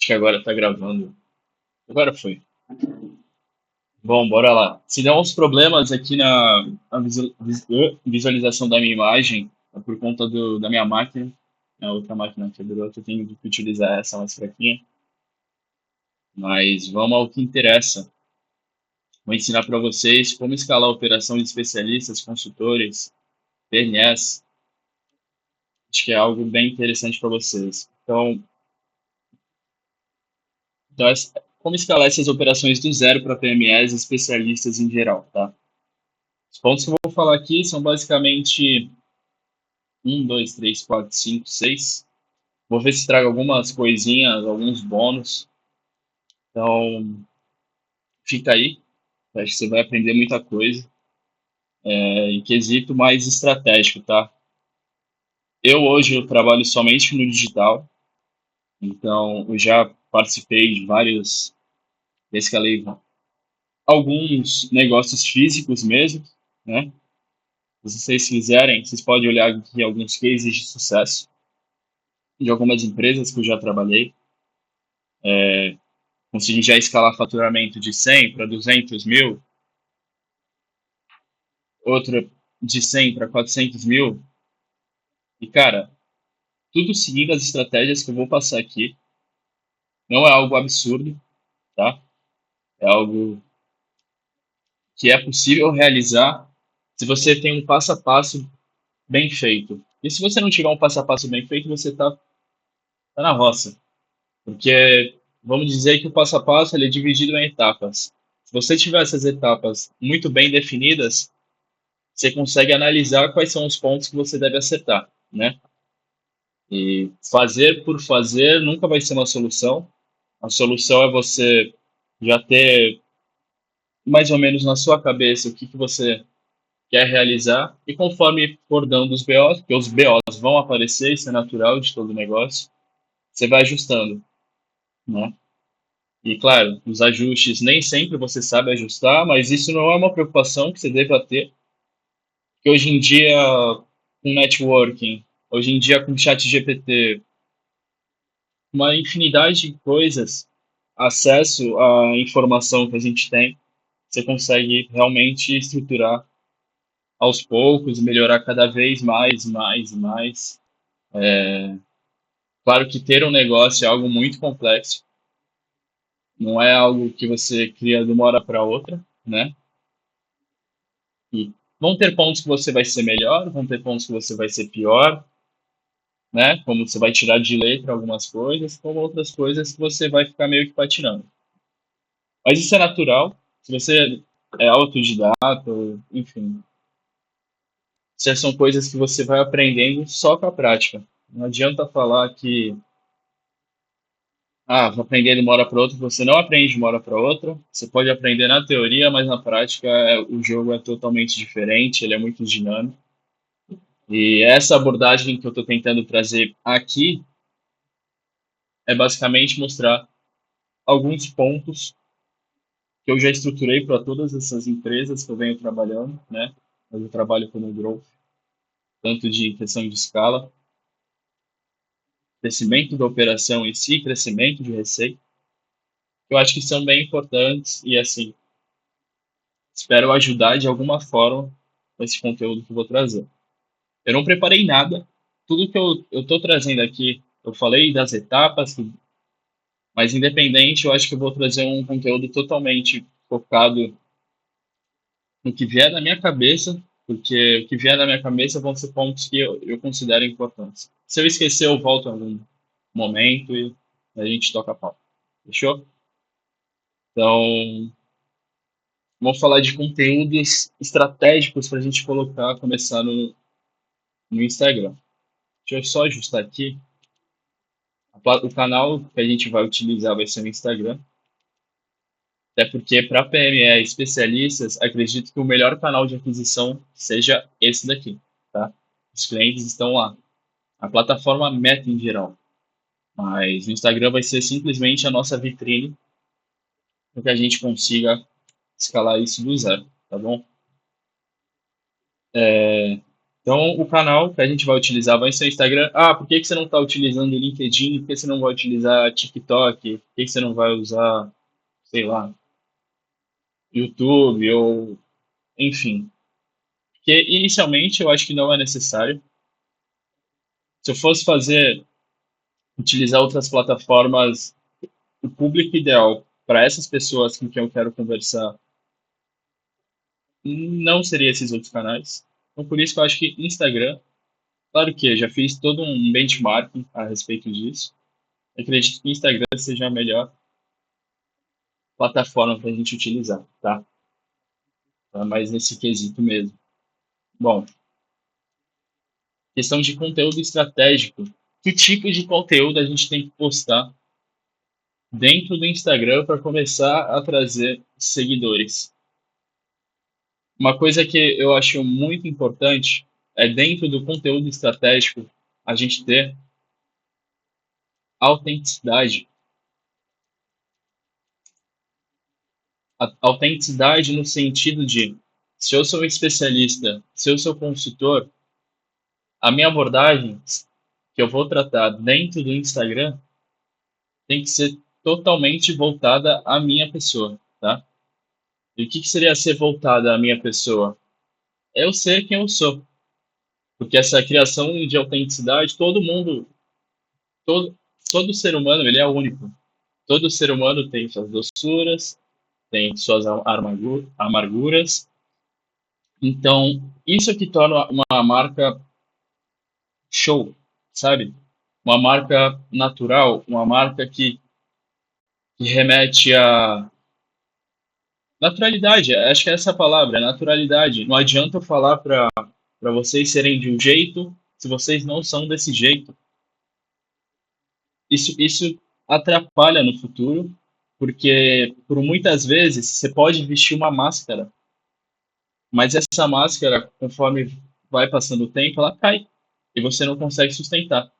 Acho que agora tá gravando. Agora foi. Bom, bora lá. Se der uns problemas aqui na visualização da minha imagem, é por conta da minha máquina. A outra máquina quebrou, eu tenho que utilizar essa mais fraquinha. Mas vamos ao que interessa. Vou ensinar para vocês como escalar a operação de especialistas, consultores, PNS. Acho que é algo bem interessante para vocês. Como escalar essas operações do zero para PMEs e especialistas em geral, tá? Os pontos que eu vou falar aqui são basicamente um, dois, três, quatro, cinco, seis. Vou ver se trago algumas coisinhas, alguns bônus. Então, fica aí. Acho que você vai aprender muita coisa. Em quesito mais estratégico, tá? Eu trabalho somente no digital. Então, eu já participei de vários, escalei alguns negócios físicos mesmo, né? Se vocês quiserem, vocês podem olhar aqui alguns cases de sucesso de algumas empresas que eu já trabalhei. Consegui já escalar faturamento de 100 para 200 mil, outra de 100 para 400 mil. E, cara, tudo seguindo as estratégias que eu vou passar aqui. Não é algo absurdo, tá? É algo que é possível realizar se você tem um passo a passo bem feito. E se você não tiver um passo a passo bem feito, você tá na roça. Porque vamos dizer que o passo a passo ele é dividido em etapas. Se você tiver essas etapas muito bem definidas, você consegue analisar quais são os pontos que você deve acertar, né? E fazer por fazer nunca vai ser uma solução. A solução é você já ter mais ou menos na sua cabeça o que você quer realizar e conforme for dando os BOs, porque os BOs vão aparecer, isso é natural de todo negócio, você vai ajustando, né? E claro, os ajustes nem sempre você sabe ajustar, mas isso não é uma preocupação que você deva ter, porque hoje em dia com networking, hoje em dia com chat GPT, uma infinidade de coisas, acesso à informação que a gente tem, você consegue realmente estruturar aos poucos, melhorar cada vez mais, mais, mais. Claro que ter um negócio é algo muito complexo, não é algo que você cria de uma hora para outra, né? E vão ter pontos que você vai ser melhor, vão ter pontos que você vai ser pior, né? Como você vai tirar de letra algumas coisas, como outras coisas que você vai ficar meio que patinando. Mas isso é natural. Se você é autodidata, ou, enfim, isso são coisas que você vai aprendendo só com a prática. Não adianta falar que vou aprender de uma hora para outra. Você não aprende de uma hora para outra. Você pode aprender na teoria, mas na prática o jogo é totalmente diferente, ele é muito dinâmico. E essa abordagem que eu estou tentando trazer aqui é basicamente mostrar alguns pontos que eu já estruturei para todas essas empresas que eu venho trabalhando, né? Eu trabalho como growth, tanto de questão de escala, crescimento da operação em si, crescimento de receita. Eu acho que são bem importantes e, assim, espero ajudar de alguma forma com esse conteúdo que eu vou trazer. Eu não preparei nada, tudo que eu estou trazendo aqui, eu falei das etapas, mas independente, eu acho que eu vou trazer um conteúdo totalmente focado no que vier da minha cabeça, porque o que vier da minha cabeça vão ser pontos que eu considero importantes. Se eu esquecer, eu volto em algum momento e a gente toca a pau. Fechou? Então, vamos falar de conteúdos estratégicos para a gente colocar, começar no Instagram. Deixa eu só ajustar aqui. O canal que a gente vai utilizar vai ser no Instagram. Até porque, para PME especialistas, acredito que o melhor canal de aquisição seja esse daqui, tá? Os clientes estão lá. A plataforma Meta em geral. Mas o Instagram vai ser simplesmente a nossa vitrine para que a gente consiga escalar isso do zero, tá bom? Então, o canal que a gente vai utilizar vai ser o Instagram. Ah, por que que você não está utilizando o LinkedIn? Por que você não vai utilizar TikTok? Por que que você não vai usar, sei lá, YouTube ou, enfim. Porque inicialmente eu acho que não é necessário. Se eu fosse utilizar outras plataformas, o público ideal para essas pessoas com quem eu quero conversar não seria esses outros canais. Então, por isso que eu acho que Instagram, claro que eu já fiz todo um benchmarking a respeito disso. Eu acredito que Instagram seja a melhor plataforma para a gente utilizar, tá? Tá mais nesse quesito mesmo. Bom, questão de conteúdo estratégico. Que tipo de conteúdo a gente tem que postar dentro do Instagram para começar a trazer seguidores? Uma coisa que eu acho muito importante é dentro do conteúdo estratégico a gente ter autenticidade. A autenticidade no sentido de, se eu sou um especialista, se eu sou consultor, a minha abordagem que eu vou tratar dentro do Instagram tem que ser totalmente voltada à minha pessoa, tá? E o que seria ser voltada à minha pessoa? É eu ser quem eu sou. Porque essa criação de autenticidade, todo, todo ser humano, ele é único. Todo ser humano tem suas doçuras, tem suas amarguras. Então, isso que torna uma marca show, sabe? Uma marca natural, uma marca que remete a naturalidade. Acho que é essa a palavra, é naturalidade. Não adianta eu falar para vocês serem de um jeito se vocês não são desse jeito. Isso atrapalha no futuro, porque por muitas vezes você pode vestir uma máscara, mas essa máscara, conforme vai passando o tempo, ela cai e você não consegue sustentar.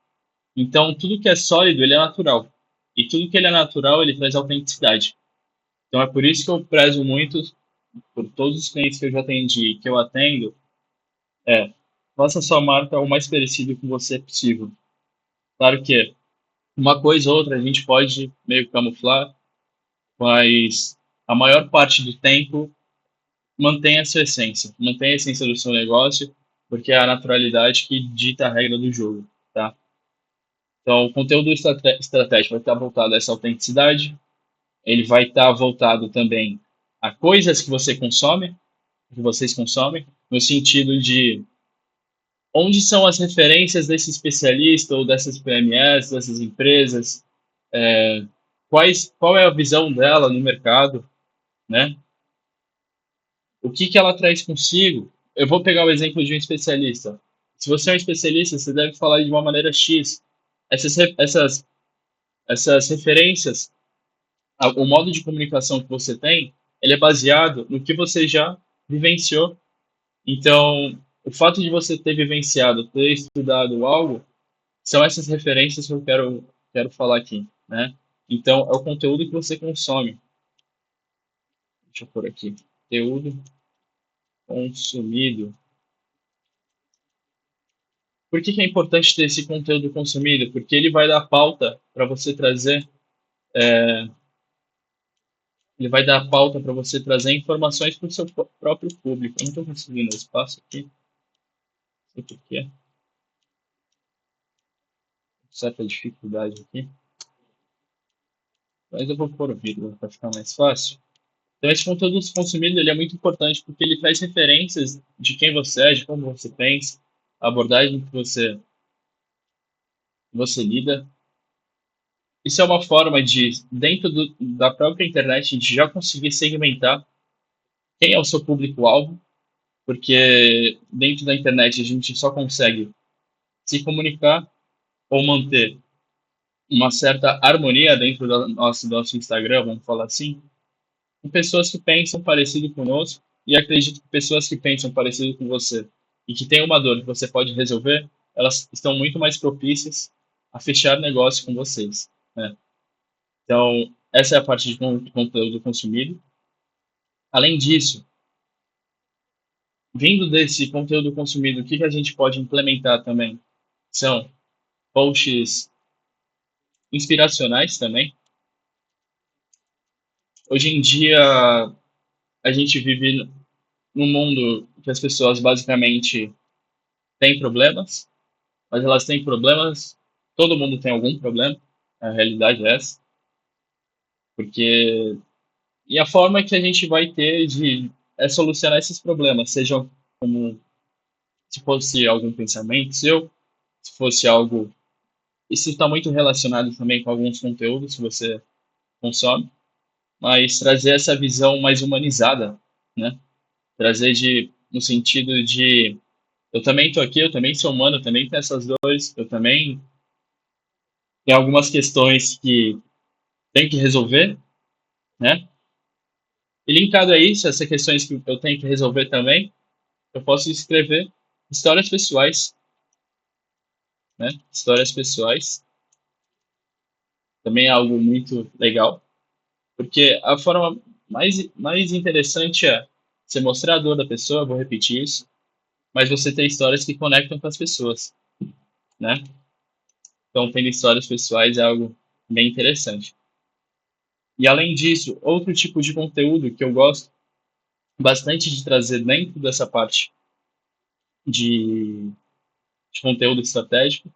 Então, tudo que é sólido, ele é natural. E tudo que ele é natural, ele traz autenticidade. Então, é por isso que eu prezo muito, por todos os clientes que eu já atendi, que eu atendo, faça sua marca o mais parecido com você possível. Claro que uma coisa ou outra a gente pode meio que camuflar, mas a maior parte do tempo mantenha a sua essência, mantenha a essência do seu negócio, porque é a naturalidade que dita a regra do jogo, tá? Então, o conteúdo estratégico vai estar voltado a essa autenticidade, ele vai estar voltado também a coisas que você consome, que vocês consomem, no sentido de onde são as referências desse especialista ou dessas PMEs, dessas empresas, é, qual é a visão dela no mercado, né? O que que ela traz consigo? Eu vou pegar o exemplo de um especialista. Se você é um especialista, você deve falar de uma maneira X. Essas referências, o modo de comunicação que você tem, ele é baseado no que você já vivenciou. Então, o fato de você ter vivenciado, ter estudado algo, são essas referências que eu quero falar aqui, né? Então, é o conteúdo que você consome. Deixa eu pôr aqui. Conteúdo consumido. Por que que é importante ter esse conteúdo consumido? Porque ele vai dar pauta para você trazer, ele vai dar pauta para você trazer informações para o seu próprio público. Eu não estou conseguindo espaço aqui, não sei por quê, certa dificuldade aqui, mas eu vou pôr o vídeo para ficar mais fácil. Então, esse conteúdo consumido ele é muito importante porque ele traz referências de quem você é, de como você pensa, a abordagem que você lida. Isso é uma forma de, dentro da própria internet, a gente já conseguir segmentar quem é o seu público-alvo, porque dentro da internet a gente só consegue se comunicar ou manter uma certa harmonia dentro do nosso Instagram, vamos falar assim, com pessoas que pensam parecido conosco e acredito que pessoas que pensam parecido com você e que têm uma dor que você pode resolver, elas estão muito mais propícias a fechar negócio com vocês, né? Então, essa é a parte de conteúdo consumido. Além disso, Vindo desse conteúdo consumido, o que que a gente pode implementar também? São posts inspiracionais também. Hoje em dia, a gente vive num mundo que as pessoas basicamente têm problemas, mas elas têm problemas, todo mundo tem algum problema, a realidade é essa, porque e a forma que a gente vai ter de solucionar esses problemas, sejam como se fosse algum pensamento seu, se fosse algo. Isso está muito relacionado também com alguns conteúdos que você consome, mas trazer essa visão mais humanizada, né? Trazer no sentido de eu também estou aqui, eu também sou humano, eu também tenho essas dores, eu também tenho algumas questões que tenho que resolver, né? E linkado a isso, essas questões que eu tenho que resolver também, eu posso escrever histórias pessoais, né? Histórias pessoais também é algo muito legal, porque a forma mais interessante é você mostrar a dor da pessoa, eu vou repetir isso, mas você ter histórias que conectam com as pessoas, né? Então, tendo histórias pessoais é algo bem interessante. E além disso, outro tipo de conteúdo que eu gosto bastante de trazer dentro dessa parte de, de conteúdo estratégico,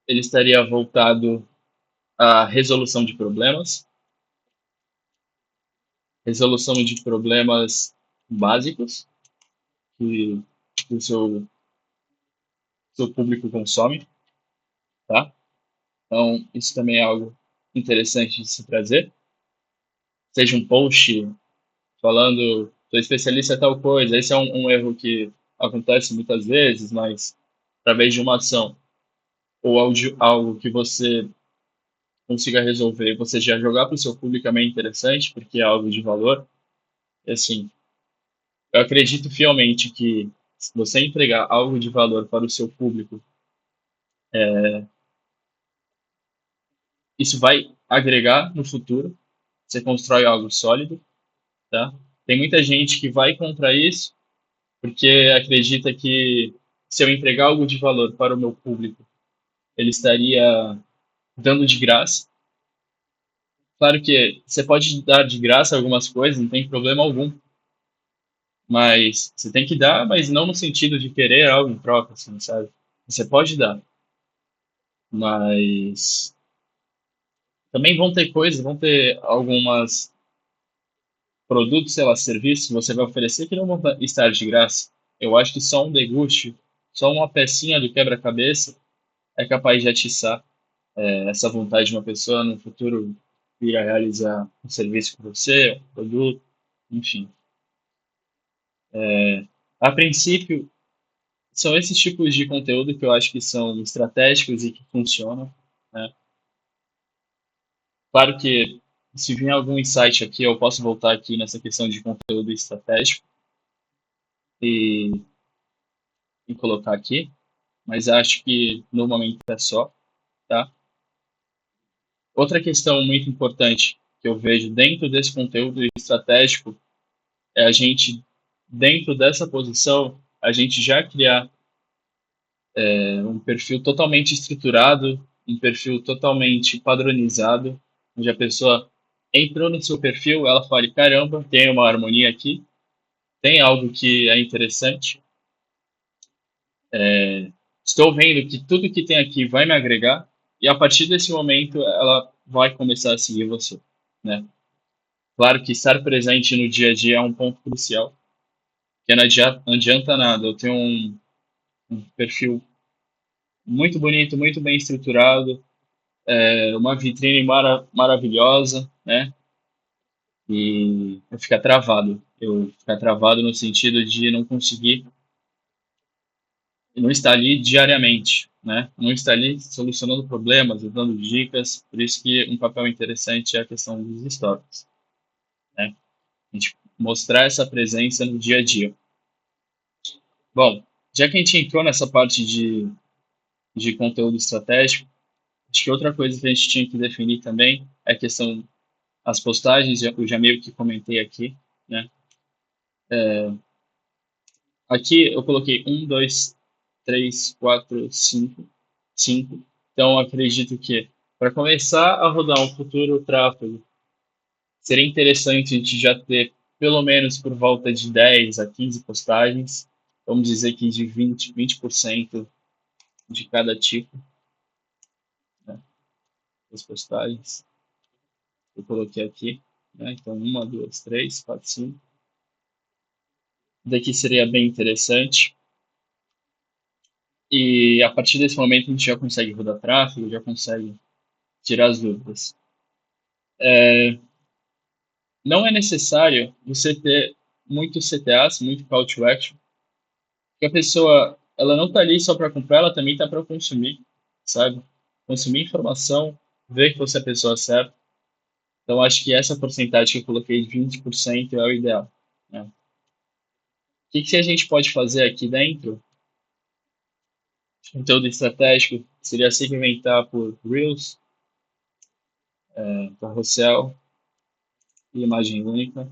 ele estaria voltado à resolução de problemas básicos que o seu público consome, tá? Então, isso também é algo interessante de se trazer. Seja um post falando, sou especialista em tal coisa, esse é um erro que acontece muitas vezes, mas através de uma ação ou algo que você consiga resolver, você já jogar para o seu público é meio interessante, porque é algo de valor. E assim, eu acredito fielmente que se você entregar algo de valor para o seu público, isso vai agregar no futuro. Você constrói algo sólido, tá? Tem muita gente que vai contra isso porque acredita que se eu entregar algo de valor para o meu público, ele estaria dando de graça. Claro que você pode dar de graça algumas coisas, não tem problema algum, mas você tem que dar, mas não no sentido de querer algo em troca, assim, sabe? Você pode dar, mas também vão ter coisas, vão ter algumas produtos, sei lá, serviços que você vai oferecer que não vão estar de graça. Eu acho que só um deguste, só uma pecinha do quebra-cabeça é capaz de atiçar essa vontade de uma pessoa no futuro vir a realizar um serviço com você, um produto, enfim. A princípio, são esses tipos de conteúdo que eu acho que são estratégicos e que funcionam, né? Claro que se vir algum insight aqui, eu posso voltar aqui nessa questão de conteúdo estratégico e, e colocar aqui, mas acho que no momento é só, tá? Outra questão muito importante que eu vejo dentro desse conteúdo estratégico é a gente, dentro dessa posição, a gente já criar um perfil totalmente estruturado, um perfil totalmente padronizado, onde a pessoa entrou no seu perfil, ela fala, caramba, tem uma harmonia aqui, tem algo que é interessante, estou vendo que tudo que tem aqui vai me agregar, e a partir desse momento ela vai começar a seguir você, né? Claro que estar presente no dia a dia é um ponto crucial, porque não adianta nada, eu tenho um perfil muito bonito, muito bem estruturado, uma vitrine maravilhosa, né? E eu ficar travado. Eu ficar travado no sentido de não conseguir, não estar ali diariamente, né? Não estar ali solucionando problemas, dando dicas. Por isso que um papel interessante é a questão dos stories, né? A gente mostrar essa presença no dia a dia. Bom, já que a gente entrou nessa parte de conteúdo estratégico, acho que outra coisa que a gente tinha que definir também é a questão as postagens, eu já meio que comentei aqui, né? Aqui eu coloquei um, 2, 3, 4, 5, 5. Então acredito que para começar a rodar um futuro tráfego, seria interessante a gente já ter pelo menos por volta de 10 a 15 postagens. Vamos dizer que de 20% de cada tipo, né, das postagens. Eu coloquei aqui, né? Então, uma, duas, três, quatro, cinco. Daqui seria bem interessante. E a partir desse momento a gente já consegue rodar tráfego, já consegue tirar as dúvidas. Não é necessário você ter muitos CTAs, muito call to action, porque a pessoa ela não está ali só para comprar, ela também está para consumir, sabe? Consumir informação, ver que você é a pessoa certa. Então, acho que essa porcentagem que eu coloquei de 20% é o ideal, né? O que a gente pode fazer aqui dentro? Conteúdo estratégico seria segmentar por Reels, carrossel e imagem única.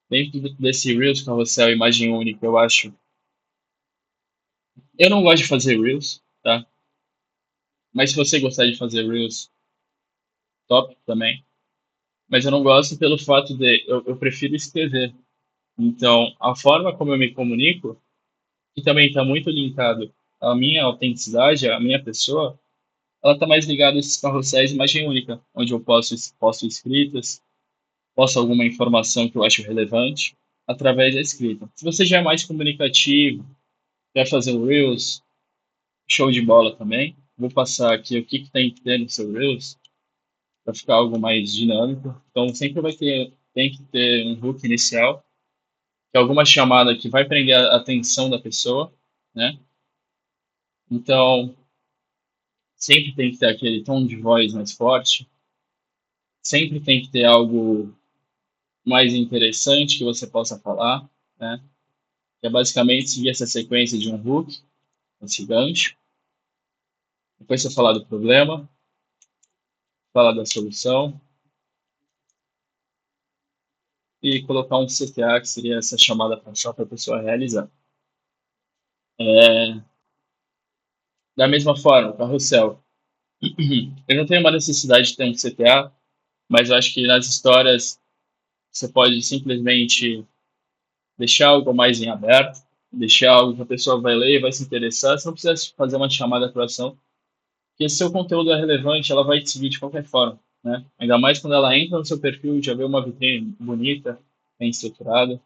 Dentro desse Reels, carrossel e imagem única, eu acho. Eu não gosto de fazer Reels, tá? Mas se você gostar de fazer Reels, top também. Mas eu não gosto pelo fato de eu prefiro escrever. Então, a forma como eu me comunico, que também está muito linkado à minha autenticidade, à minha pessoa, ela está mais ligada a esses carrosséis de imagem única, onde eu posto escritas, posto alguma informação que eu acho relevante através da escrita. Se você já é mais comunicativo, quer fazer o Reels, show de bola também. Vou passar aqui o que tem que ter no seu Reels para ficar algo mais dinâmico. Então, sempre tem que ter um hook inicial, que é alguma chamada que vai prender a atenção da pessoa, né? Então, sempre tem que ter aquele tom de voz mais forte, sempre tem que ter algo mais interessante que você possa falar, né? Que é basicamente seguir essa sequência de um hook, esse gancho. Depois você falar do problema, falar da solução e colocar um CTA, que seria essa chamada para só para a pessoa realizar. É, da mesma forma, o carrossel. Eu não tenho uma necessidade de ter um CTA, mas eu acho que nas histórias você pode simplesmente deixar algo mais em aberto, deixar algo que a pessoa vai ler e vai se interessar. Você não precisa fazer uma chamada para ação, porque se seu conteúdo é relevante, ela vai te seguir de qualquer forma, né? Ainda mais quando ela entra no seu perfil e já vê uma vitrine bonita, bem estruturada.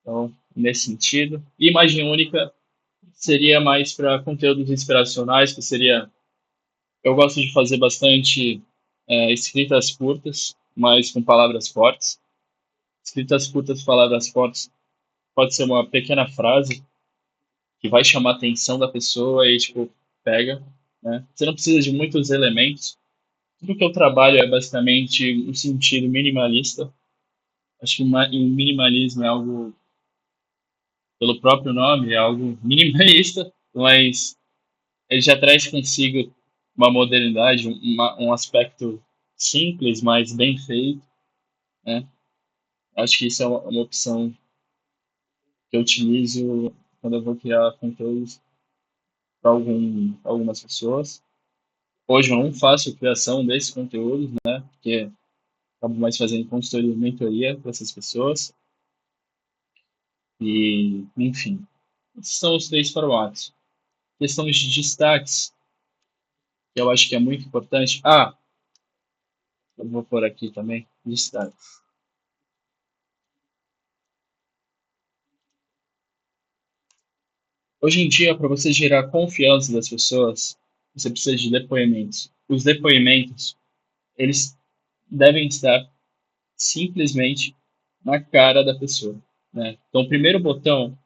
Então, nesse sentido. E imagem única seria mais para conteúdos inspiracionais, que seria. Eu gosto de fazer bastante escritas curtas, mas com palavras fortes. Escritas curtas, palavras fortes, pode ser uma pequena frase que vai chamar a atenção da pessoa e, tipo, pega, né? Você não precisa de muitos elementos. Tudo que eu trabalho é basicamente um sentido minimalista. Acho que o minimalismo é algo, pelo próprio nome, é algo minimalista, mas ele já traz consigo uma modernidade, um aspecto simples, mas bem feito, né? Acho que isso é uma opção que eu utilizo quando eu vou criar conteúdos para algumas pessoas. Hoje eu não faço criação desses conteúdos, né? Porque acabo mais fazendo consultoria e mentoria para essas pessoas. E, enfim, esses são os três formatos. Questão de destaques, que eu acho que é muito importante. Ah, eu vou pôr aqui também, destaques. Hoje em dia, para você gerar confiança das pessoas, você precisa de depoimentos. Os depoimentos, eles devem estar simplesmente na cara da pessoa, né? Então, o primeiro botão,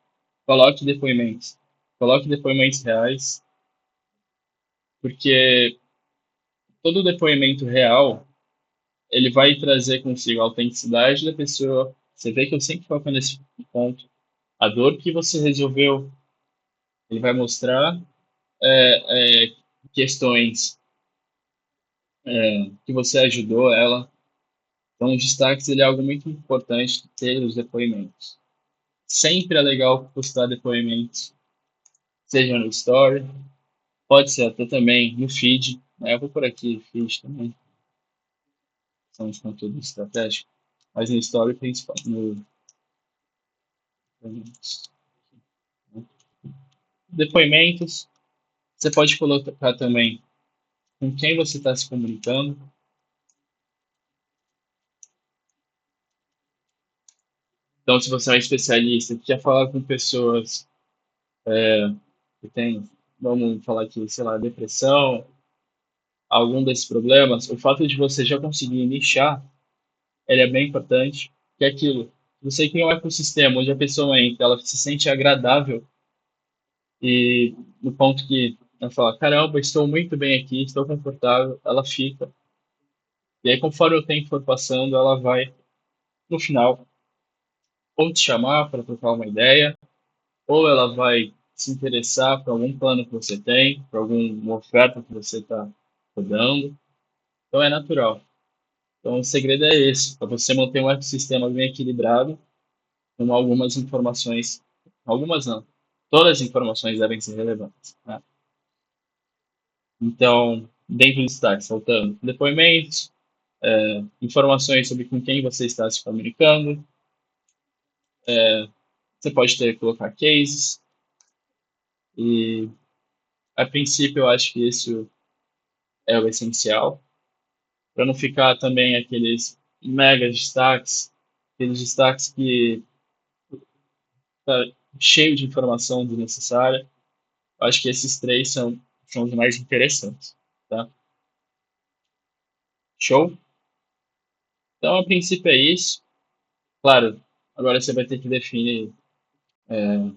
coloque depoimentos. Coloque depoimentos reais, porque todo depoimento real, ele vai trazer consigo a autenticidade da pessoa. Você vê que eu sempre foco nesse ponto. A dor que você resolveu, ele vai mostrar questões que você ajudou ela. Então, os destaques ele é algo muito importante ter os depoimentos. Sempre é legal postar depoimentos, seja no Story, pode ser até também no feed, né? Eu vou por aqui, feed também, são de conteúdo estratégico, mas no Story principal, no depoimentos, você pode colocar também com quem você está se comunicando. Então, se você é um especialista que quer falar com pessoas que têm, vamos falar aqui, sei lá, depressão, algum desses problemas, o fato de você já conseguir nichar, ele é bem importante, que é aquilo. Você cria um ecossistema onde a pessoa entra, ela se sente agradável e no ponto que ela fala, caramba, estou muito bem aqui, estou confortável, ela fica. E aí, conforme o tempo for passando, ela vai, no final, ou te chamar para trocar uma ideia, ou ela vai se interessar por algum plano que você tem, por alguma oferta que você está dando. Então, é natural. Então, o segredo é esse, para você manter um ecossistema bem equilibrado, com algumas informações, algumas não, todas as informações devem ser relevantes, né? Então, dentro do destaque, saltando depoimentos, informações sobre com quem você está se comunicando, você pode ter colocar cases, e a princípio eu acho que isso é o essencial, para não ficar também aqueles mega destaques, aqueles destaques que tá cheio de informação desnecessária. Eu acho que esses três são os mais interessantes, tá? Show? Então, a princípio é isso. Claro, agora você vai ter que definir a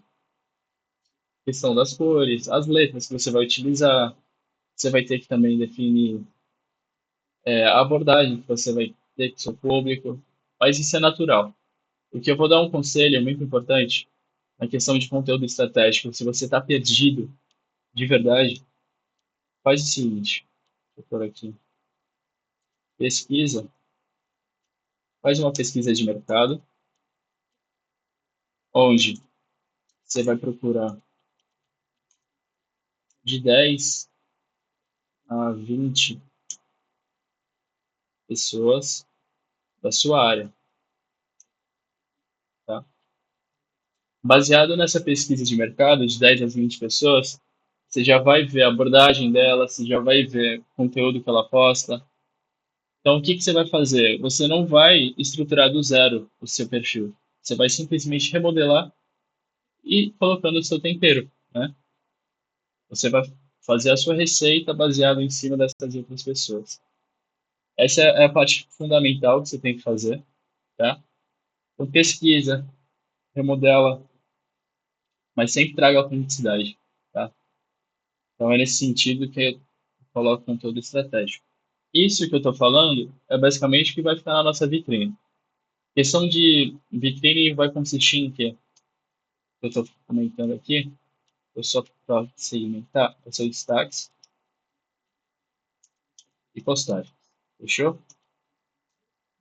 questão das cores, as letras que você vai utilizar. Você vai ter que também definir a abordagem que você vai ter com o seu público. Mas isso é natural. O que eu vou dar um conselho muito importante na questão de conteúdo estratégico. Se você está perdido de verdade, faz o seguinte. Vou por aqui. Pesquisa. Faz uma pesquisa de mercado, onde você vai procurar de 10 a 20 pessoas da sua área, tá? Baseado nessa pesquisa de mercado, de 10 a 20 pessoas, você já vai ver a abordagem dela, você já vai ver o conteúdo que ela posta. Então, o que que você vai fazer? Você não vai estruturar do zero o seu perfil. Você vai simplesmente remodelar e colocando o seu tempero, né? Você vai fazer a sua receita baseada em cima dessas outras pessoas. Essa é a parte fundamental que você tem que fazer, tá? Então, pesquisa, remodela, mas sempre traga autenticidade, tá? Então, é nesse sentido que eu coloco conteúdo estratégico. Isso que eu estou falando é basicamente o que vai ficar na nossa vitrine. Questão de vitrine vai consistir em quê? Eu estou comentando aqui, eu só para segmentar, os seus destaques e postagens. Fechou?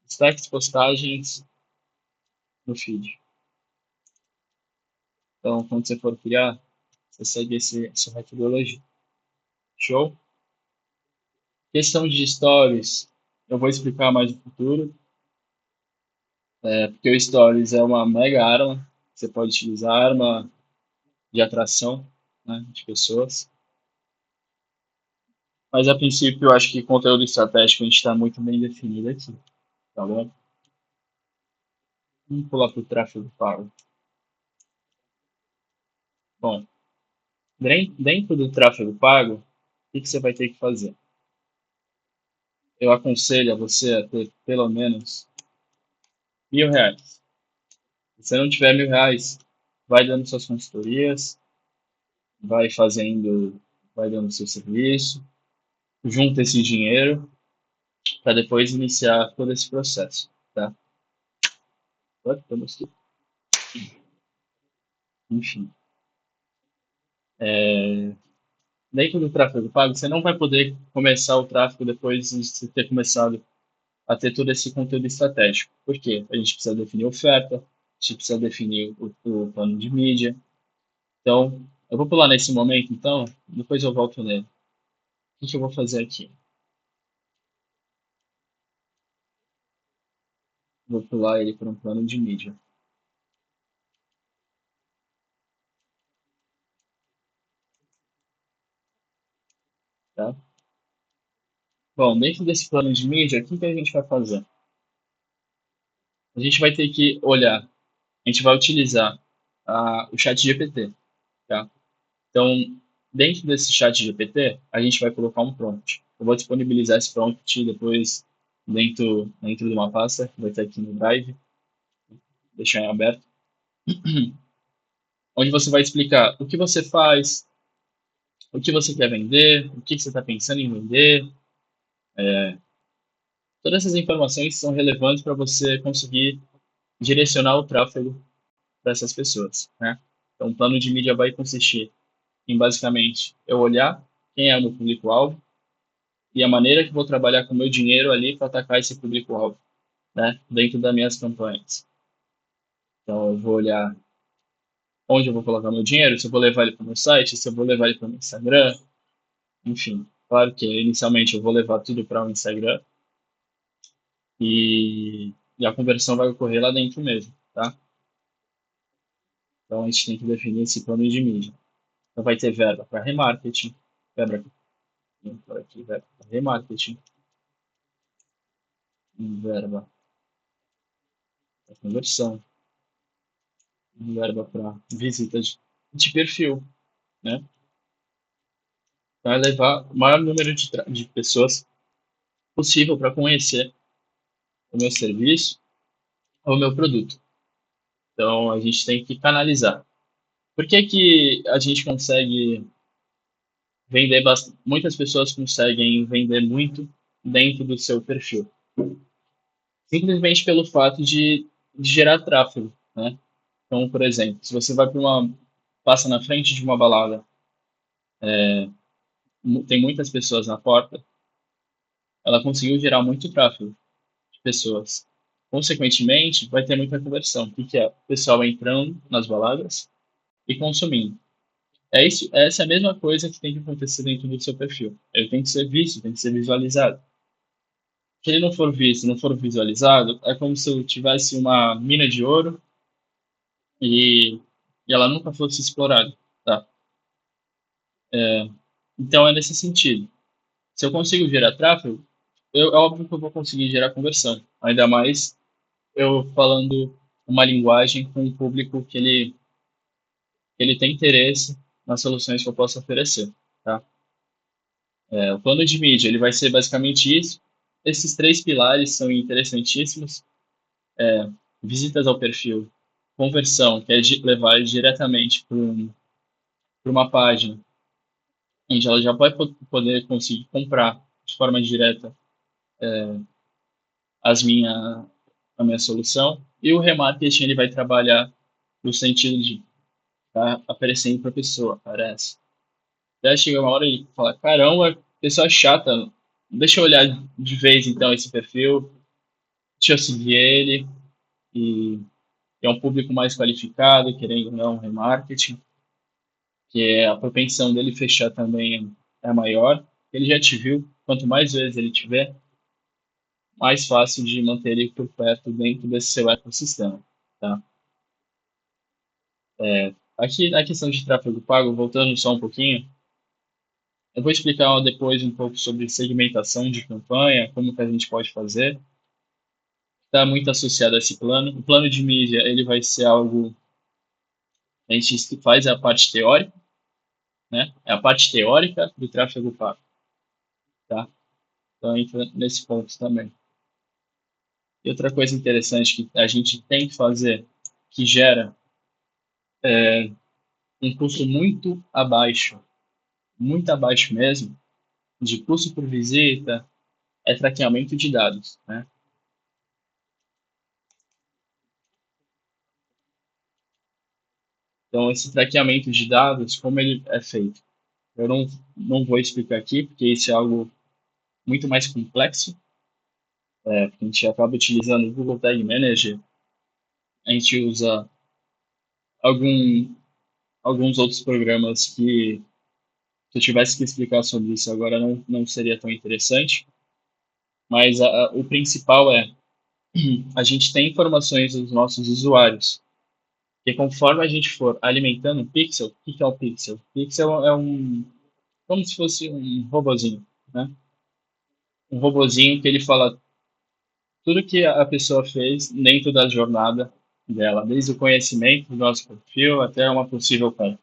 Destaques, postagens no feed. Então, quando você for criar, você segue essa metodologia. Show? Questão de stories, eu vou explicar mais no futuro, porque o stories é uma mega arma, você pode utilizar arma de atração, né, de pessoas. Mas a princípio, eu acho que conteúdo estratégico a gente está muito bem definido aqui, tá bom? Vamos pular para o tráfego pago. Bom, dentro do tráfego pago, o que você vai ter que fazer? Eu aconselho a você a ter pelo menos R$ 1.000. Se você não tiver R$ 1.000, vai dando suas consultorias, vai fazendo, vai dando seu serviço, junta esse dinheiro para depois iniciar todo esse processo, tá? Enfim, dentro do tráfego pago, você não vai poder começar o tráfego depois de você ter começado a ter todo esse conteúdo estratégico. Por quê? A gente precisa definir oferta, a gente precisa definir o plano de mídia. Então, eu vou pular nesse momento, então, depois eu volto nele. O que eu vou fazer aqui? Vou pular ele para um plano de mídia, tá? Bom, dentro desse plano de mídia, o que que a gente vai fazer? A gente vai ter que olhar, a gente vai utilizar o chat GPT, tá? Então, dentro desse chat GPT, a gente vai colocar um prompt. Eu vou disponibilizar esse prompt depois dentro de uma pasta, que vai estar aqui no Drive, deixar em aberto, onde você vai explicar o que você faz, o que você quer vender, o que você está pensando em vender. Todas essas informações são relevantes para você conseguir direcionar o tráfego para essas pessoas, né? Então, o plano de mídia vai consistir em, basicamente, eu olhar quem é o meu público-alvo e a maneira que vou trabalhar com o meu dinheiro ali para atacar esse público-alvo, né? Dentro das minhas campanhas. Então, eu vou olhar onde eu vou colocar meu dinheiro, se eu vou levar ele para o meu site, se eu vou levar ele para o meu Instagram, enfim. Claro que inicialmente eu vou levar tudo para o Instagram e a conversão vai ocorrer lá dentro mesmo, tá? Então, a gente tem que definir esse plano de mídia. Então, vai ter verba para remarketing, verba por aqui, verba para remarketing, verba para conversão, verba para visitas de perfil, né? Vai levar o maior número de pessoas possível para conhecer o meu serviço ou o meu produto. Então, a gente tem que canalizar. Por que que a gente consegue vender bastante? Muitas pessoas conseguem vender muito dentro do seu perfil. Simplesmente pelo fato de gerar tráfego, né? Então, por exemplo, se você vai para passa na frente de uma balada, tem muitas pessoas na porta, ela conseguiu gerar muito tráfego de pessoas. Consequentemente, vai ter muita conversão, porque é o pessoal entrando nas baladas e consumindo. É isso, essa é a mesma coisa que tem que acontecer dentro do seu perfil. Ele tem que ser visto, tem que ser visualizado. Se ele não for visto, não for visualizado, é como se eu tivesse uma mina de ouro e, e ela nunca fosse explorada, tá? Então é nesse sentido. Se eu consigo gerar tráfego, é óbvio que eu vou conseguir gerar conversão. Ainda mais eu falando uma linguagem com um público que ele tem interesse nas soluções que eu posso oferecer, tá? O plano de mídia, ele vai ser basicamente isso. Esses três pilares são interessantíssimos. Visitas ao perfil, conversão, que é levar diretamente para uma página, onde ela já vai poder conseguir comprar de forma direta as minha, a minha solução. E o remarketing, ele vai trabalhar no sentido de tá aparecendo para a pessoa, aparece. Até chega uma hora e fala, caramba, pessoa chata, deixa eu olhar de vez então esse perfil, deixa eu seguir ele, e é um público mais qualificado, querendo ou não, remarketing, que é a propensão dele fechar também é maior. Ele já te viu, quanto mais vezes ele tiver, mais fácil de manter ele por perto dentro desse seu ecossistema, tá? Aqui na questão de tráfego pago, voltando só um pouquinho, eu vou explicar depois um pouco sobre segmentação de campanha, como que a gente pode fazer. Está muito associado a esse plano. O plano de mídia, ele vai ser algo, a gente faz a parte teórica, né? É a parte teórica do tráfego pago, tá? Então entra nesse ponto também. E outra coisa interessante que a gente tem que fazer, que gera um custo muito abaixo mesmo, de custo por visita, é traqueamento de dados, né? Então, esse traqueamento de dados, como ele é feito? Eu não vou explicar aqui, porque isso é algo muito mais complexo, a gente acaba utilizando o Google Tag Manager, a gente usa algum, alguns outros programas que, se eu tivesse que explicar sobre isso agora, não seria tão interessante, mas o principal é a gente tem informações dos nossos usuários, e conforme a gente for alimentando o pixel, o que que é o pixel? Pixel é como se fosse um robozinho, né? Um robozinho que ele fala tudo que a pessoa fez dentro da jornada dela, desde o conhecimento do nosso perfil até uma possível compra.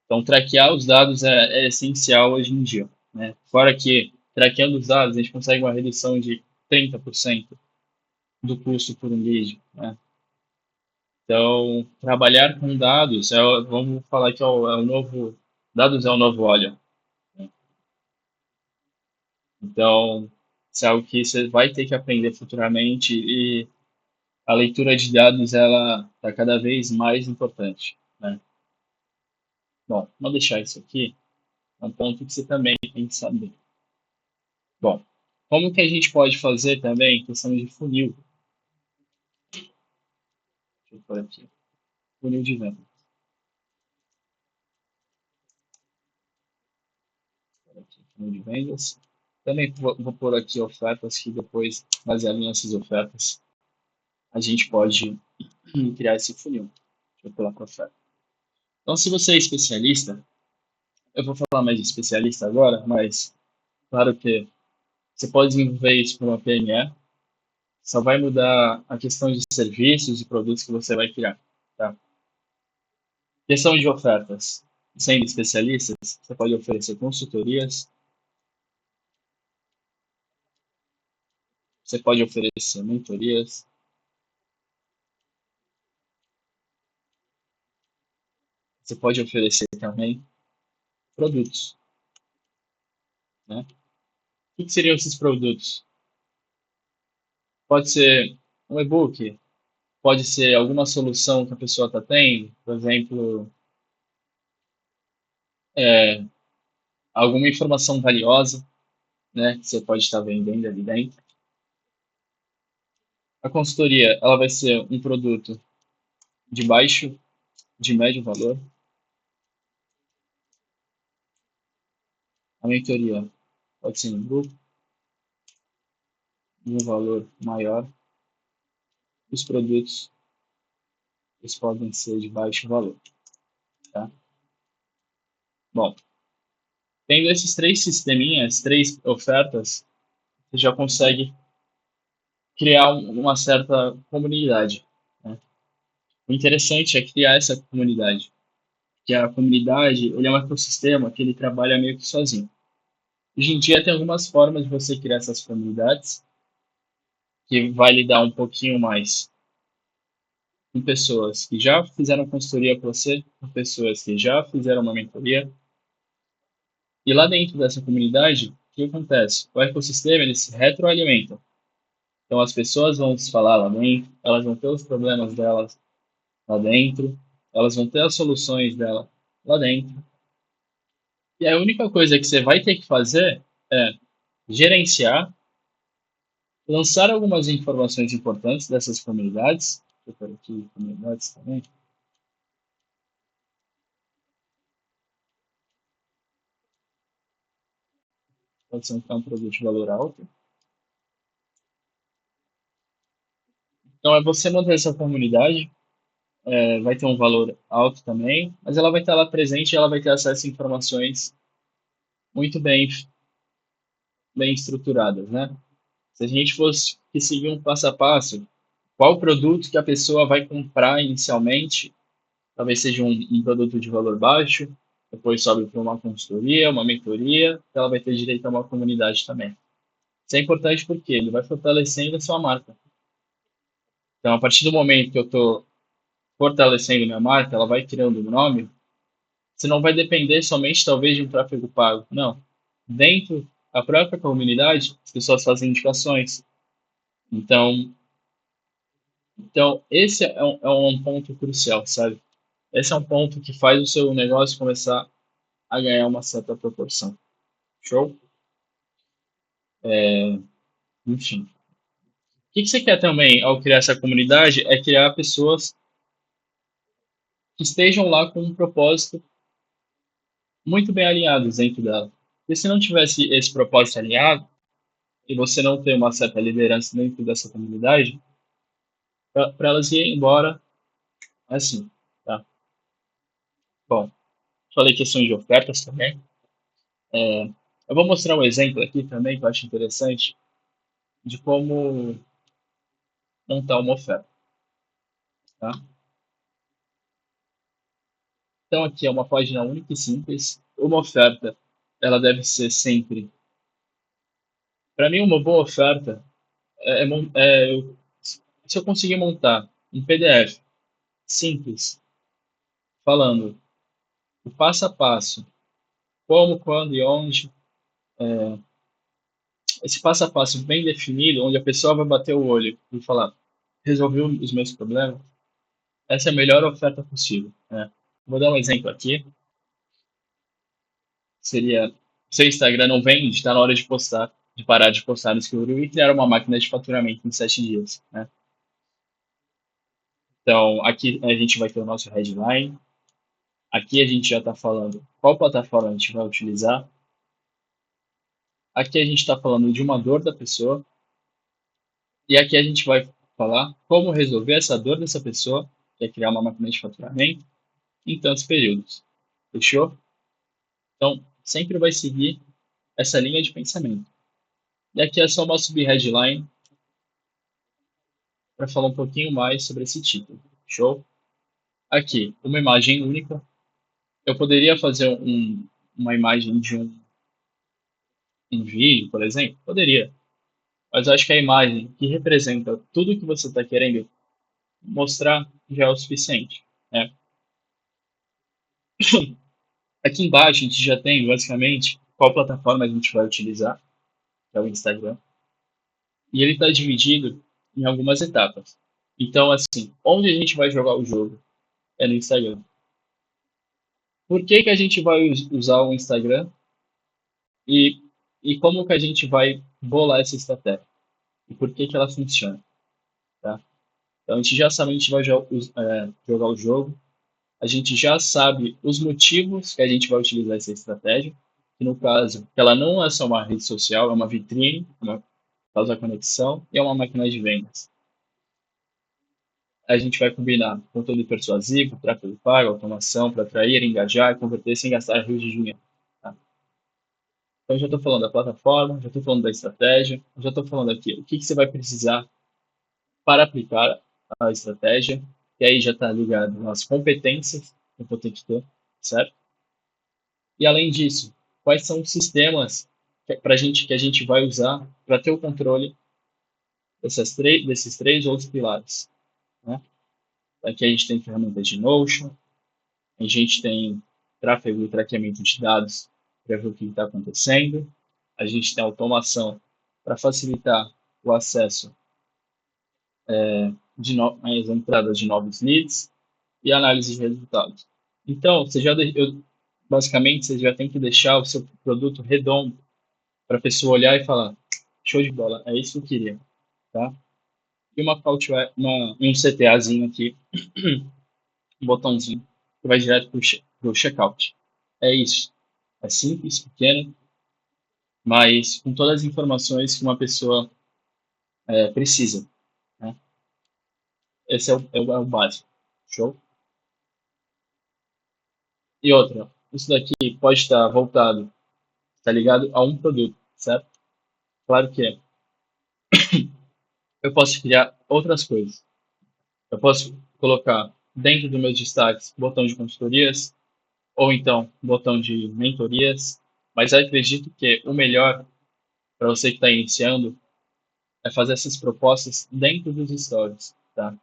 Então, traquear os dados é essencial hoje em dia, né? Fora que, traqueando os dados, a gente consegue uma redução de 30% do custo por um lead, né? Então, trabalhar com dados, vamos falar que é o novo, dados é o novo óleo, né? Então, isso é algo que você vai ter que aprender futuramente e a leitura de dados, ela está cada vez mais importante, né? Bom, vou deixar isso aqui, é um ponto que você também tem que saber. Bom, como que a gente pode fazer também questão de funil? Deixa eu pôr aqui, funil de venda. Aqui, funil de vendas. Também vou pôr aqui ofertas que depois, baseado nessas ofertas, a gente pode criar esse funil. Deixa eu pular para oferta. Então, se você é especialista, eu vou falar mais de especialista agora, mas claro que você pode desenvolver isso para uma PME, só vai mudar a questão de serviços e produtos que você vai criar, tá? Questão de ofertas. Sendo especialistas, você pode oferecer consultorias, você pode oferecer mentorias, você pode oferecer também produtos, né? O que seriam esses produtos? Pode ser um e-book, pode ser alguma solução que a pessoa está tendo, por exemplo, é, alguma informação valiosa, né, que você pode estar vendendo ali dentro. A consultoria, ela vai ser um produto de baixo, de médio valor. A mentoria pode ser um grupo, de um valor maior. Os produtos, eles podem ser de baixo valor, tá? Bom, tendo esses três sisteminhas, três ofertas, você já consegue criar uma certa comunidade, né? O interessante é criar essa comunidade, que a comunidade, ele é um ecossistema que ele trabalha meio que sozinho. Hoje em dia tem algumas formas de você criar essas comunidades, que vai lidar um pouquinho mais com pessoas que já fizeram consultoria com você, com pessoas que já fizeram uma mentoria. E lá dentro dessa comunidade, o que acontece? O ecossistema, ele se retroalimenta. Então as pessoas vão se falar lá dentro, elas vão ter os problemas delas lá dentro, elas vão ter as soluções dela lá dentro. E a única coisa que você vai ter que fazer é gerenciar, lançar algumas informações importantes dessas comunidades. Eu quero aqui comunidades também. Pode ser então um produto de valor alto. Então é você manter essa comunidade, vai ter um valor alto também, mas ela vai estar lá presente e ela vai ter acesso a informações muito bem estruturadas, né? Se a gente fosse que seguir um passo a passo, qual produto que a pessoa vai comprar inicialmente, talvez seja um produto de valor baixo, depois sobe para uma consultoria, uma mentoria, ela vai ter direito a uma comunidade também. Isso é importante porque ele vai fortalecendo a sua marca. Então, a partir do momento que eu estou fortalecendo minha marca, ela vai criando um nome, você não vai depender somente, talvez, de um tráfego pago. Não. Dentro da própria comunidade, as pessoas fazem indicações. Então, esse é um ponto crucial, sabe? Esse é um ponto que faz o seu negócio começar a ganhar uma certa proporção. Show? Enfim. que você quer também ao criar essa comunidade é criar pessoas que estejam lá com um propósito muito bem alinhados dentro dela. Porque se não tivesse esse propósito alinhado, e você não ter uma certa liderança dentro dessa comunidade, para elas irem embora assim, tá? Bom, falei questões de ofertas também. É, eu vou mostrar um exemplo aqui também que eu acho interessante de como montar uma oferta, tá? Então aqui é uma página única e simples. Uma oferta, ela deve ser sempre. Para mim, uma boa oferta se eu conseguir montar um PDF simples, falando o passo a passo, como, quando e onde, esse passo a passo bem definido, onde a pessoa vai bater o olho e falar, resolveu os meus problemas, essa é a melhor oferta possível, né? Vou dar um exemplo aqui, seria, seu Instagram não vende, está na hora de postar, de parar de postar no escuro e criar uma máquina de faturamento em 7 dias, né? Então, aqui a gente vai ter o nosso headline, aqui a gente já está falando qual plataforma a gente vai utilizar, aqui a gente está falando de uma dor da pessoa, e aqui a gente vai falar como resolver essa dor dessa pessoa, que é criar uma máquina de faturamento, em tantos períodos. Fechou? Então, sempre vai seguir essa linha de pensamento. E aqui é só uma sub-headline para falar um pouquinho mais sobre esse título. Show? Aqui, uma imagem única. Eu poderia fazer uma imagem de um vídeo, por exemplo? Poderia. Mas eu acho que a imagem que representa tudo que você está querendo mostrar já é o suficiente, né? Aqui embaixo a gente já tem basicamente qual plataforma a gente vai utilizar, que é o Instagram, e ele está dividido em algumas etapas. Então, assim, onde a gente vai jogar o jogo é no Instagram. Por que que a gente vai usar o Instagram e, e como que a gente vai bolar essa estratégia? E por que que ela funciona, tá? Então, a gente já sabe onde a gente vai jogar o jogo, a gente já sabe os motivos que a gente vai utilizar essa estratégia, que no caso, ela não é só uma rede social, é uma vitrine, causa conexão e é uma máquina de vendas. A gente vai combinar conteúdo persuasivo, tráfego pago, automação para atrair, engajar e converter sem gastar rios de dinheiro. Tá? Então, já estou falando da plataforma, já estou falando da estratégia, já estou falando aqui o que, que você vai precisar para aplicar a estratégia, que aí já está ligado nas competências que eu vou ter que ter, certo? E além disso, quais são os sistemas que a gente vai usar para ter o controle desses três outros pilares, né? Aqui a gente tem ferramentas de Notion, a gente tem tráfego e traqueamento de dados para ver o que está acontecendo, a gente tem automação para facilitar o acesso às entradas de novos leads e análise de resultados. Então, basicamente, você já tem que deixar o seu produto redondo para a pessoa olhar e falar, show de bola, é isso que eu queria, tá? E um CTAzinho aqui, um botãozinho, que vai direto para o checkout. É isso. É simples, pequeno, mas com todas as informações que uma pessoa precisa, né? Esse é o básico. Show? E outra, isso daqui pode estar voltado, tá ligado a um produto, certo? Claro que é. Eu posso criar outras coisas. Eu posso colocar dentro dos meus destaques botão de consultorias, ou então botão de mentorias, mas eu acredito que o melhor para você que está iniciando é fazer essas propostas dentro dos stories, tá?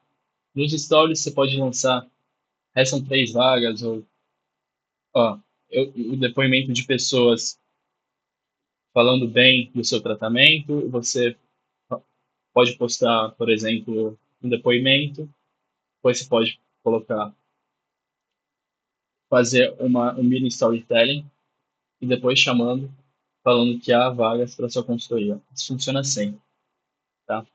Nos stories você pode lançar, restam 3 vagas, ou ó, o depoimento de pessoas falando bem do seu tratamento, você pode postar, por exemplo, um depoimento, depois você pode colocar, fazer um mini storytelling e depois chamando, falando que há vagas para sua consultoria. Isso funciona sempre, tá?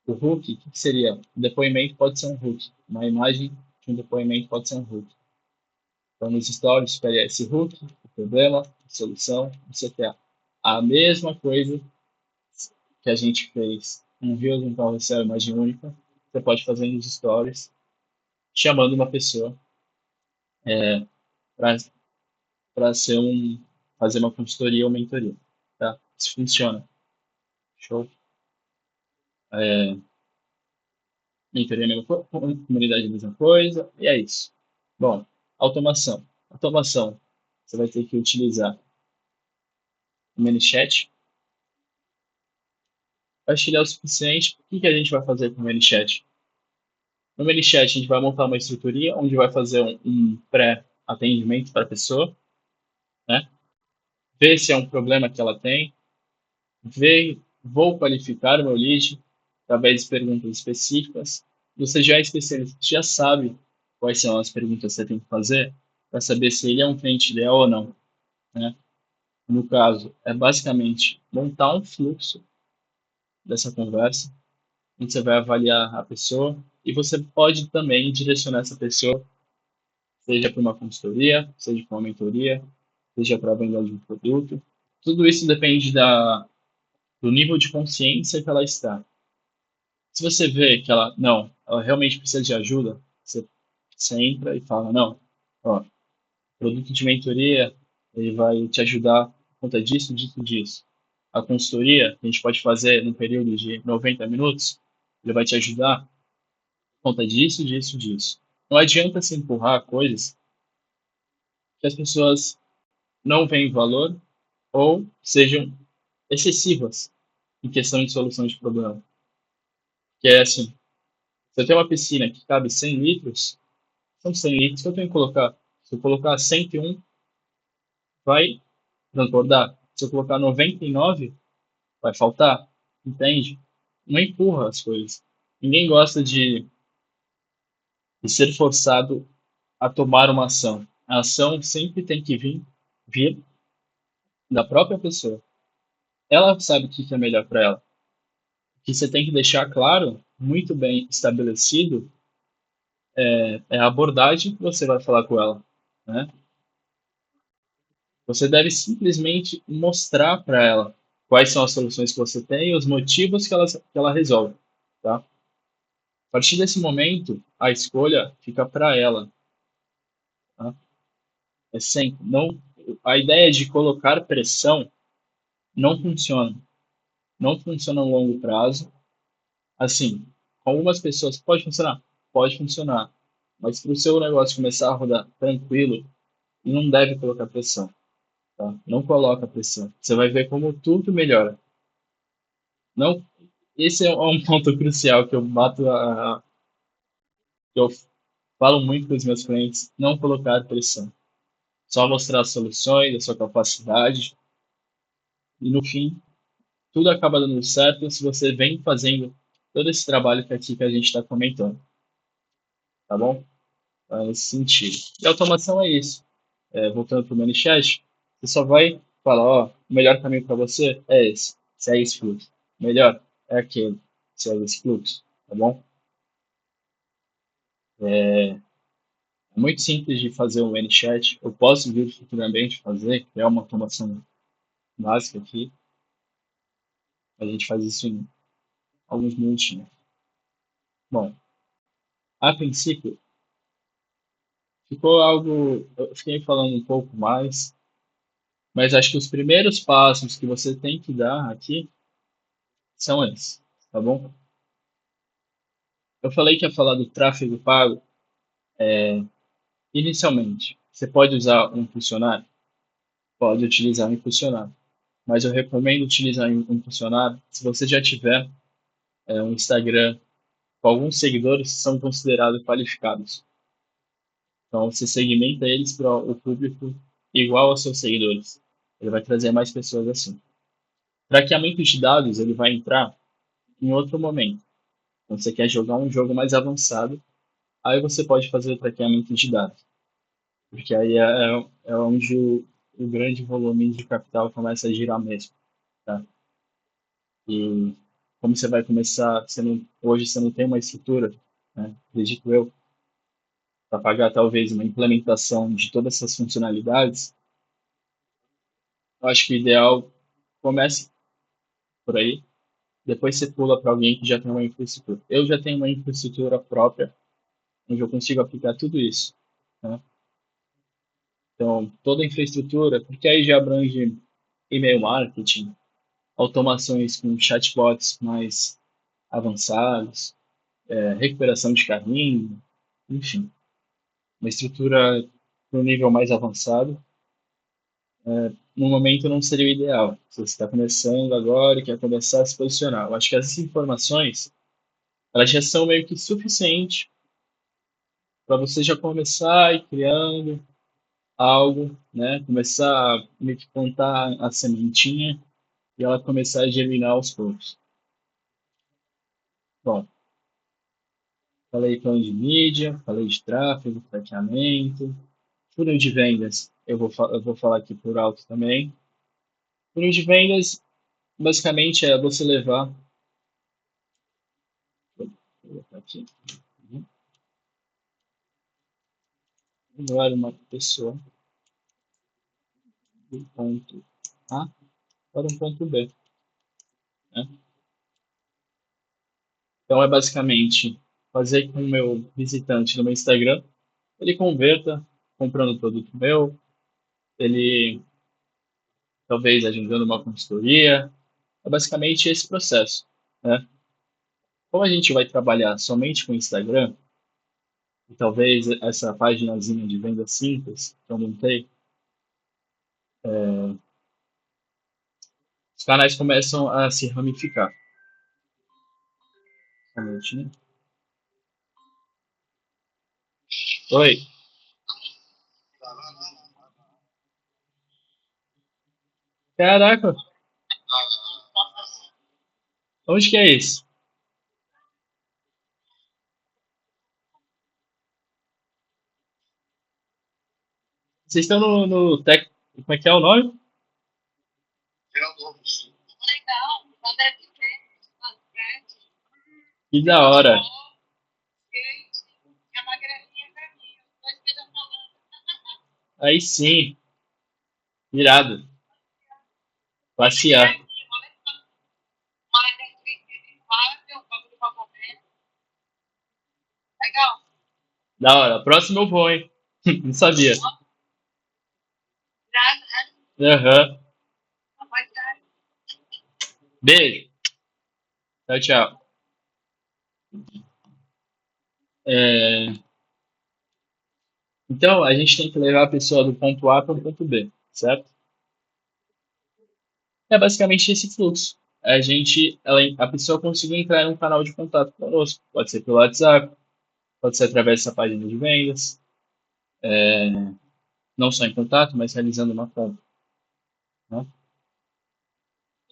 O hook, o que seria? O depoimento pode ser um hook. Uma imagem de um depoimento pode ser um hook. Então, nos stories, espere esse hook, o problema, a solução, o CTA. A mesma coisa que a gente fez um Reels, um carrossel, imagem única, você pode fazer nos stories, chamando uma pessoa para fazer uma consultoria ou mentoria. Tá? Isso funciona. Show. Mentoria é a mesma coisa, comunidade é a mesma coisa, e é isso. Bom, automação. Automação, você vai ter que utilizar o ManyChat. Acho que ele é o suficiente. O que a gente vai fazer com o ManyChat? No ManyChat, a gente vai montar uma estruturinha onde vai fazer um pré-atendimento para a pessoa, né? Ver se é um problema que ela tem, ver, vou qualificar o meu lead através de perguntas específicas. Você já é especialista, já sabe quais são as perguntas que você tem que fazer para saber se ele é um cliente ideal ou não, né? No caso, é basicamente montar um fluxo dessa conversa, onde você vai avaliar a pessoa e você pode também direcionar essa pessoa, seja para uma consultoria, seja para uma mentoria, seja para a venda de um produto. Tudo isso depende do nível de consciência que ela está. Se você vê que ela realmente precisa de ajuda, você entra e fala, não, ó, produto de mentoria, ele vai te ajudar por conta disso, disso, disso. A consultoria, que a gente pode fazer num período de 90 minutos, ele vai te ajudar por conta disso, disso, disso. Não adianta se empurrar coisas que as pessoas não veem valor ou sejam excessivas em questão de solução de problema. Que é assim, se eu tenho uma piscina que cabe 100 litros, são 100 litros que eu tenho que colocar. Se eu colocar 101, vai transbordar. Se eu colocar 99, vai faltar. Entende? Não empurra as coisas. Ninguém gosta de ser forçado a tomar uma ação. A ação sempre tem que vir da própria pessoa. Ela sabe o que é melhor para ela. O que você tem que deixar claro, muito bem estabelecido, é a abordagem que você vai falar com ela, né? Você deve simplesmente mostrar para ela quais são as soluções que você tem e os motivos que ela resolve, tá? A partir desse momento, a escolha fica para ela, tá? É sempre, não, a ideia de colocar pressão não funciona. Não funciona a longo prazo. Assim, com algumas pessoas pode funcionar? Pode funcionar. Mas para o seu negócio começar a rodar tranquilo, não deve colocar pressão, tá? Não coloca pressão. Você vai ver como tudo melhora. Não, esse é um ponto crucial que que eu falo muito com os meus clientes, não colocar pressão. Só mostrar as soluções, a sua capacidade, e no fim, tudo acaba dando certo se você vem fazendo todo esse trabalho que aqui que a gente está comentando, tá bom? Tá nesse sentido. E automação é isso. Voltando para o ManyChat, você só vai falar, ó, o melhor caminho para você é esse, segue esse fluxo. O melhor é aquele, segue esse fluxo, tá bom? É muito simples de fazer o ManyChat. Eu posso vir futuramente fazer, que é uma automação básica aqui. A gente faz isso em alguns minutinhos. Bom, a princípio, ficou algo. Eu fiquei falando um pouco mais, mas acho que os primeiros passos que você tem que dar aqui são esses, tá bom? Eu falei que ia falar do tráfego pago inicialmente. Você pode usar um funcionário? Pode utilizar um funcionário. Mas eu recomendo utilizar um funcionário se você já tiver um Instagram com alguns seguidores que são considerados qualificados. Então, você segmenta eles para o público igual aos seus seguidores. Ele vai trazer mais pessoas assim. Traqueamento de dados, ele vai entrar em outro momento. Quando você quer jogar um jogo mais avançado, aí você pode fazer o traqueamento de dados. Porque aí é onde o grande volume de capital começa a girar mesmo. Tá? E como você vai começar, hoje você não tem uma estrutura, né, acredito eu, para pagar talvez uma implementação de todas essas funcionalidades, eu acho que o ideal comece por aí, depois você pula para alguém que já tem uma infraestrutura. Eu já tenho uma infraestrutura própria, onde eu consigo aplicar tudo isso, né? Então, toda a infraestrutura, porque aí já abrange e-mail marketing, automações com chatbots mais avançados, recuperação de carrinho, enfim, uma estrutura para um nível mais avançado. No momento não seria o ideal. Se você está começando agora e quer começar a se posicionar, eu acho que essas informações elas já são meio que suficientes para você já começar a ir criando algo, né? Começar a meio que plantar a sementinha e ela começar a germinar aos poucos. Bom, falei plano de mídia, falei de tráfego, traqueamento, funil de vendas. Eu vou falar aqui por alto também. Funil de vendas, basicamente, é você levar. Vou colocar aqui. Levar uma pessoa do ponto A para um ponto B, né? Então, é basicamente fazer com o meu visitante no meu Instagram, ele converta comprando um produto meu, ele talvez agendando uma consultoria. É basicamente esse processo, né? Como a gente vai trabalhar somente com o Instagram, e talvez essa paginazinha de venda simples que eu montei, os canais começam a se ramificar. Um minutinho. Oi, caraca, onde que é isso? Vocês estão no Tec... Como é que é o nome? Que da hora. Aí sim, irado. Passear. Da hora. Próximo eu vou, hein? Não sabia. Aham. Beijo. Tchau, tchau. É, então, a gente tem que levar a pessoa do ponto A para o ponto B, certo? É basicamente esse fluxo. A pessoa conseguiu entrar em um canal de contato conosco. Pode ser pelo WhatsApp, pode ser através dessa página de vendas, não só em contato, mas realizando uma compra, né?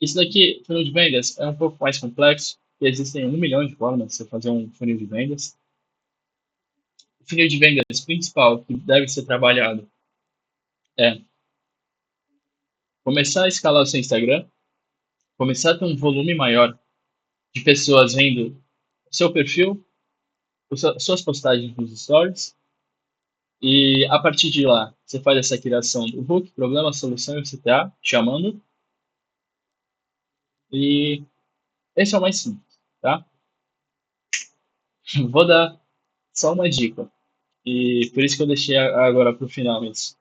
Isso daqui, funil de vendas, é um pouco mais complexo, e existem 1 milhão de formas de você fazer um funil de vendas. O funil de vendas principal que deve ser trabalhado é começar a escalar o seu Instagram, começar a ter um volume maior de pessoas vendo o seu perfil, suas postagens nos stories, e a partir de lá, você faz essa criação do hook, problema, solução e o CTA, chamando, e esse é o mais simples, tá? Vou dar só uma dica, e por isso que eu deixei agora para o final isso.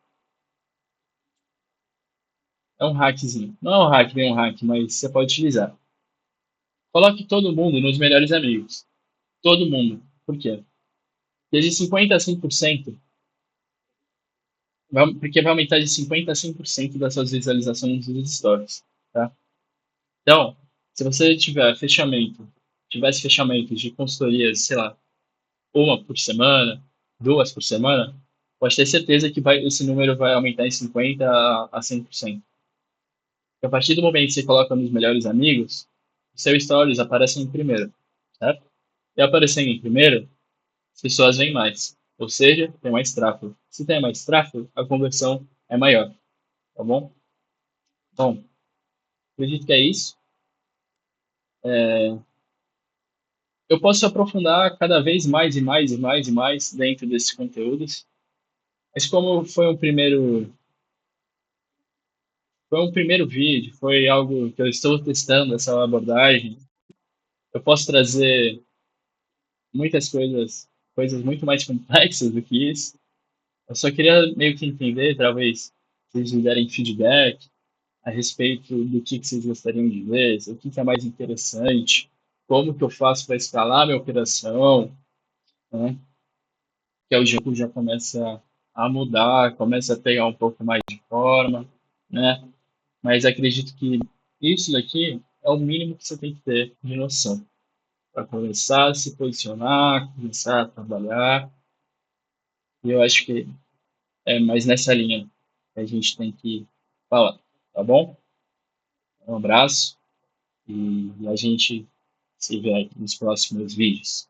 É um hackzinho. Não é um hack, bem um hack, mas você pode utilizar. Coloque todo mundo nos melhores amigos. Todo mundo. Por quê? Porque de 50 a 100%, porque vai aumentar de 50 a 100% das suas visualizações dos stories, tá? Então, se você tivesse fechamento de consultorias, sei lá, uma por semana, duas por semana, pode ter certeza que esse número vai aumentar em 50 a 100%. Porque a partir do momento que você coloca nos melhores amigos, o seu stories aparece em primeiro, certo? E aparecendo em primeiro, as pessoas veem mais. Ou seja, tem mais tráfego. Se tem mais tráfego, a conversão é maior, tá bom? Bom, acredito que é isso. Eu posso aprofundar cada vez mais e mais e mais e mais dentro desses conteúdos, mas como foi um primeiro vídeo, foi algo que eu estou testando essa abordagem, eu posso trazer muitas coisas muito mais complexas do que isso. Eu só queria meio que entender, talvez, se vocês me derem feedback a respeito do que vocês gostariam de ver, o que é mais interessante, como que eu faço para escalar minha operação, né? Que o jogo já começa a mudar, começa a pegar um pouco mais de forma, né? Mas acredito que isso daqui é o mínimo que você tem que ter de noção para começar a se posicionar, começar a trabalhar. E eu acho que é mais nessa linha que a gente tem que falar, tá bom? Um abraço e a gente se vê aí nos próximos vídeos.